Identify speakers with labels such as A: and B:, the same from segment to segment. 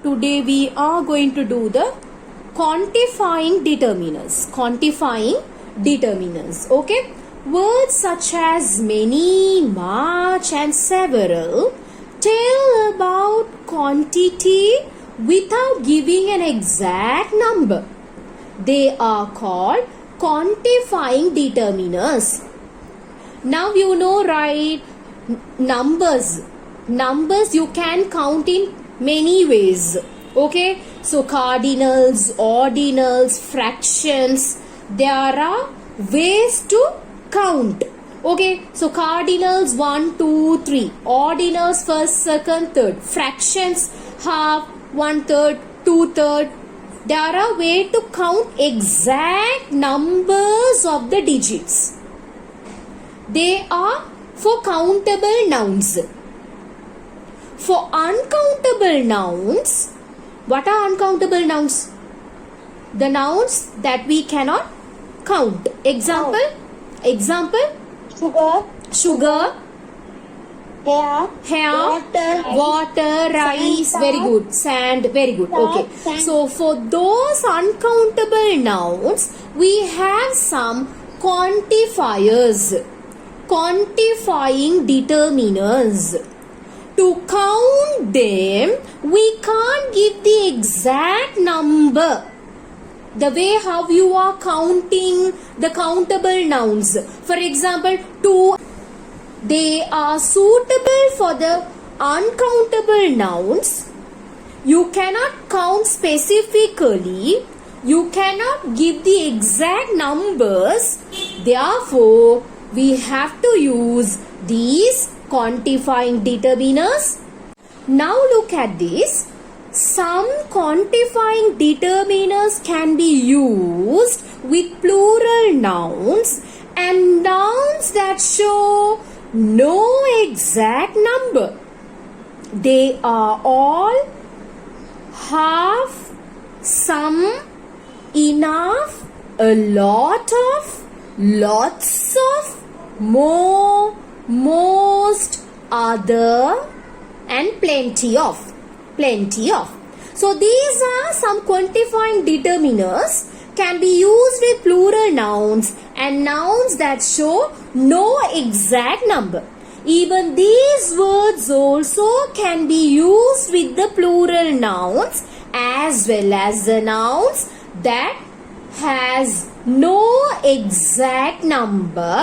A: Today we are going to do the quantifying determiners. Quantifying determiners. Okay. Words such as many, much and several tell about quantity without giving an exact number. They are called quantifying determiners. Now you know, right? Numbers you can count in many ways. Okay, so cardinals, ordinals, fractions, there are ways to count. Okay, so cardinals 1, 2, 3, ordinals first, second, third, fractions half, 1/3, 2/3. There are ways to count exact numbers of the digits. They are for countable nouns. For uncountable nouns, what are uncountable nouns? The nouns that we cannot count. Example? Sugar, hair, water, rice, very good, sand, very good. Okay, so for those uncountable nouns, we have some quantifiers, quantifying determiners. To count them, we can't give the exact number. The way how you are counting the countable nouns. For example, 2, they are suitable for the uncountable nouns. You cannot count specifically. You cannot give the exact numbers. Therefore, we have to use these quantifying determiners. Now look at this. Some quantifying determiners can be used with plural nouns and nouns that show no exact number. They are all half, some, enough, a lot of, lots of, more, most, other, and plenty of. So these are some quantifying determiners, can be used with plural nouns and nouns that show no exact number. Even these words also can be used with the plural nouns as well as the nouns that has no exact number.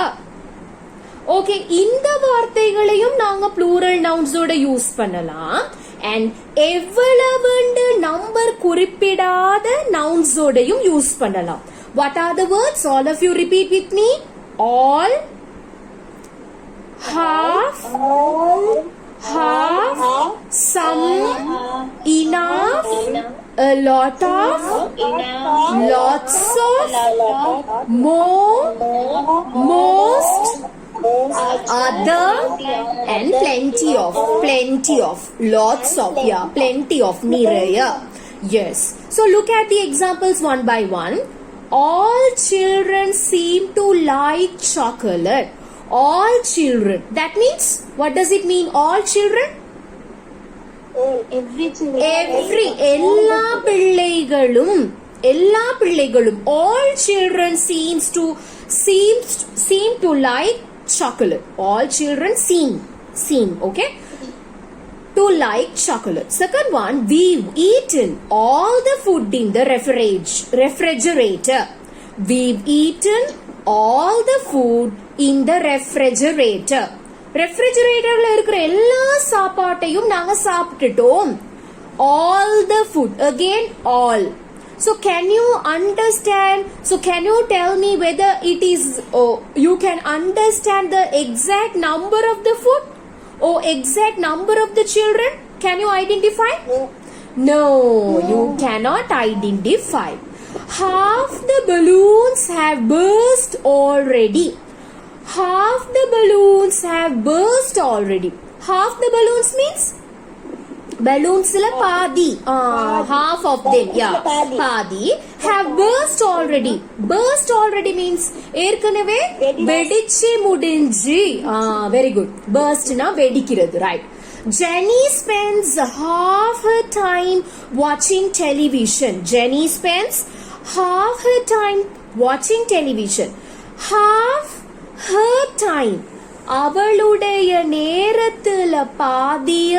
A: Okay, இந்த வார்த்தைகளையும் நாங்க plural nouns ஓட use பண்ணலாம். And எவ்வளவுண்டு number குறிப்பிடாத nouns ஓடையும் use பண்ணலாம். What are the words? All of you repeat with me. All, half, some, enough, a lot of, lots of, more, most, other, and plenty of, lots of, yeah, plenty of, niraya. Yes. So look at the examples one by one. All children seem to like chocolate. All children. That means, what does it mean? All children? Every, எல்லா பிள்ளைகளும். All children seem to like chocolate. All children seem, okay, to like chocolate. Second one, we've eaten all the food in the refrigerator. We've eaten all the food in the refrigerator. ரெஃப்ரிஜரேட்டர்ல இருக்கிற எல்லா சாப்பாட்டையும் நாங்க சாப்பிட்டுட்டோம். All the food, again all. So can you understand? So can you tell me whether it is, you can understand the exact number of the food or exact number of the children? Can you identify? No, you cannot identify. Half the balloons have burst already. Half the balloons have burst already. Half the balloons means balloons la paadi, half of them, yeah, paadi have burst already. Burst already means ஏற்கனவே வெடிச்சு முடிஞ்சு. Very good. Burst na வெடிக்கிறது, right? Jenny spends half her time watching television. Jenny spends half her time watching television. Half her time. அவளுடைய நேரத்துல பாதிய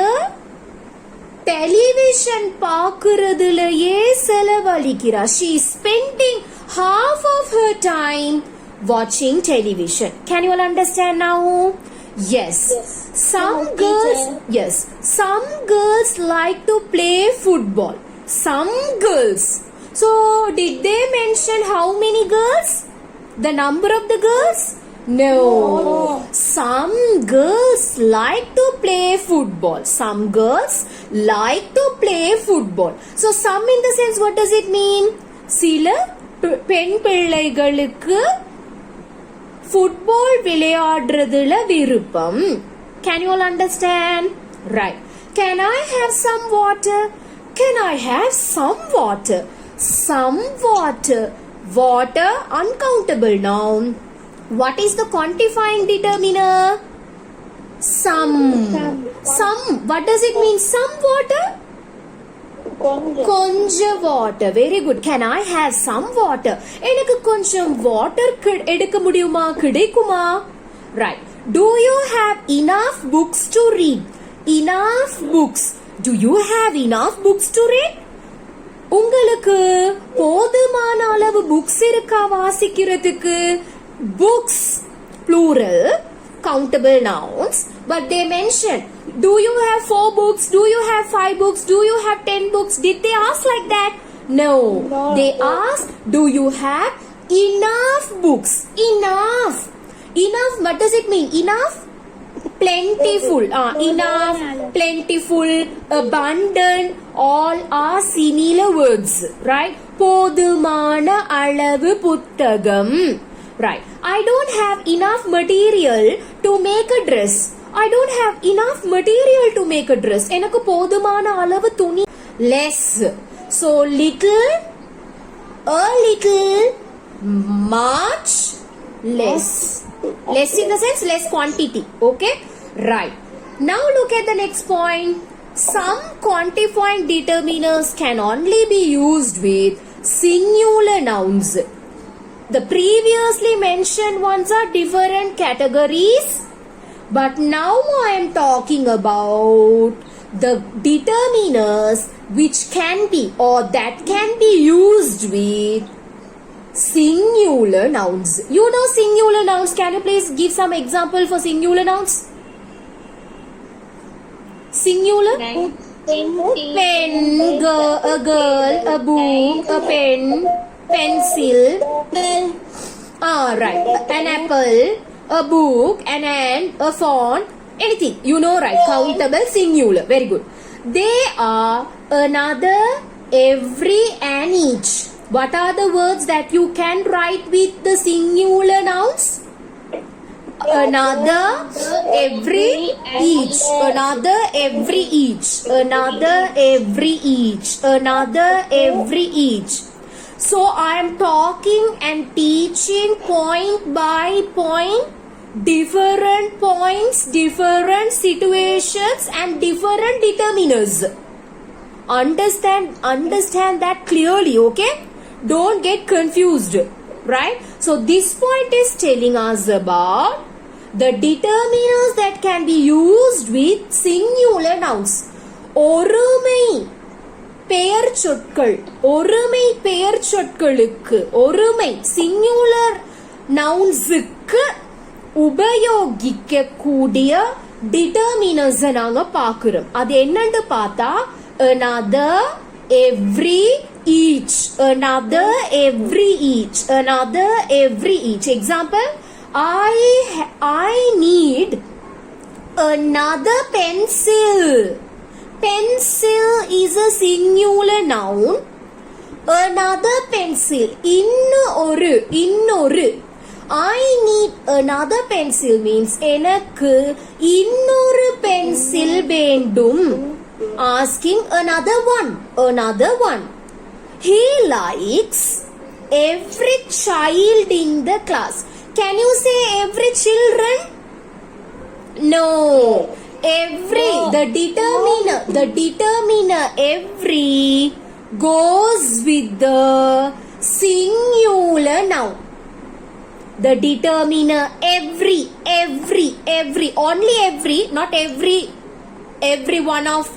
A: television பார்க்கிறதுலயே செலவழிக்கிறா. She is spending half of her time watching television. Can you all understand now? Yes. Some girls like to play football. Some girls. So, did they mention how many girls? The number of the girls? No. Some girls like to play football. Some girls like to play football. So, some in the sense, what does it mean? சில பெண் பிள்ளைகளுக்கு football விளையாடுறதுல விருப்பம். Can you all understand? Right. Can I have some water? Can I have some water? Some water. Water, uncountable noun. What is the quantifying determiner? Some. Some. What does it mean? Some water? கொஞ்சம் water. Very good. Can I have some water? எனக்கு கொஞ்சம் water எடுக்க முடியுமா? கிடைக்குமா? Right. Do you have enough books to read? Enough books. Do you have enough books to read? உங்களுக்கு போதுமான அளவு books இருக்கா வாசிக்கிறதுக்கு? Books, plural, countable nouns, but they mention, do you have 4 books? Do you have 5 books? Do you have 10 books? Did they ask like that? No. They ask, do you have enough books? Enough. Enough, what does it mean? Enough? Plentiful. Enough, plentiful, abundant, all are similar words, right? போதுமான அளவு புத்தகம். Right. I don't have enough material to make a dress. I don't have enough material to make a dress. எனக்கு போதுமான அளவு துணி. Less. So little, a little, much, less. Less in the sense less quantity. Okay? Right. Now look at the next point. Some quantifying determiners can only be used with singular nouns. The previously mentioned ones are different categories, but now I am talking about the determiners which can be or that can be used with singular nouns. You know singular nouns. Can you please give some example for singular nouns? Singular? Pen, a girl, a book, a pen, pencil. Right. An apple, a book, an ant, a fawn, anything. You know, right? Countable, singular. Very good. They are another, every, and each. What are the words that you can write with the singular nouns? Another, every, each. Another, every, each. Another, every, each. Another, every, each. So I am talking and teaching point by point, different points, different situations, and different determiners. Understand that clearly, okay? Don't get confused, right? So this point is telling us about the determiners that can be used with singular nouns. ஒருமை பெயர் சொற்கள், ஒருமை பெயர் சொற்களுக்கு, ஒருமை singular நவுன்ஸுக்கு உபயோகிக்க கூடிய டிட்டர்மினர்ஸ் நாங்க பாக்குறோம். அது என்னன்னு பார்த்தா another, every, each, another, every, each, another, every, each. Example, I need another pencil. Pencil is a singular noun. Another pencil. இன்னொரு. I need another pencil means எனக்கு இன்னொரு பென்சில் வேண்டும். Asking another one. He likes every child in the class. Can you say every children? No. Every, the determiner every goes with the singular noun. The determiner every, only every, not every one of,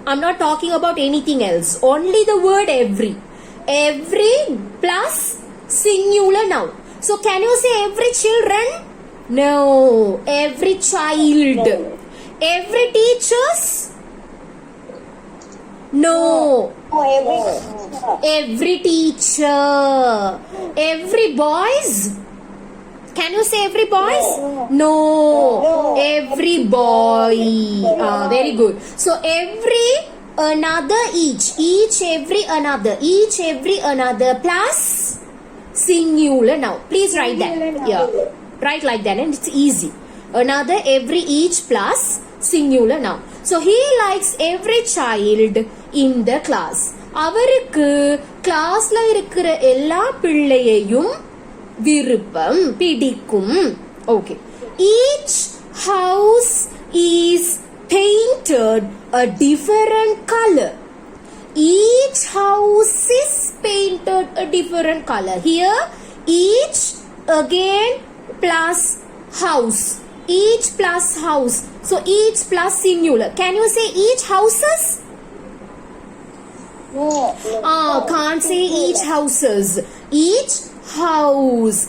A: I'm not talking about anything else. Only the word every. Every plus singular noun. So can you say every children? No. Every child. Every teachers? No. Every teacher. Every boys? Can you say every boys? No. Every boy. Very good. So every, another, each, every, another plus singular noun. Please write that. Yeah. Write like that and it's easy. Another, every, each plus singular noun. So he likes every child in the class. அவருக்கு கிளாஸ்ல இருக்கிற எல்லா பிள்ளையையும் விருப்பம் பிடிக்கும். Okay. Each house is painted a different color. Each house is painted a different color. Here each again plus house. Each plus house. So each plus singular. Can you say each houses?
B: No.
A: Can't say each houses. Each house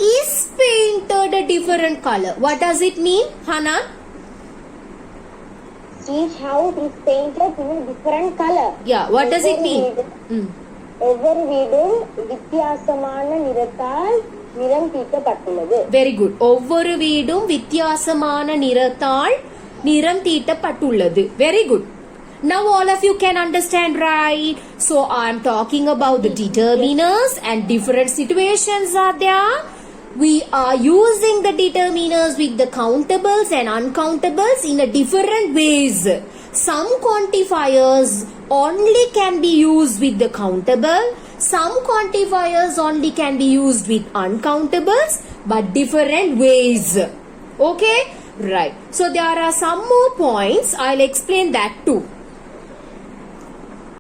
A: is painted a different color. What does it mean, Hana?
B: Each house is painted in a different color.
A: Yeah, what does it mean?
B: ஒவ்வொரு வீடும் வித்தியாசமான நிறத்தால் நிறம் தீட்டப்பட்டுள்ளது.
A: Very good. ஒவ்வொரு வீடும் வித்தியாசமான நிறத்தால் நிறம் தீட்டப்பட்டுள்ளது. Very good. Now all of you can understand, right? So I am talking about the determiners and different situations are there. We are using the determiners with the countables and uncountables in a different ways. Some quantifiers only can be used with the countable. Some quantifiers only can be used with uncountables, but different ways. Okay? Right. So there are some more points. I'll explain that too.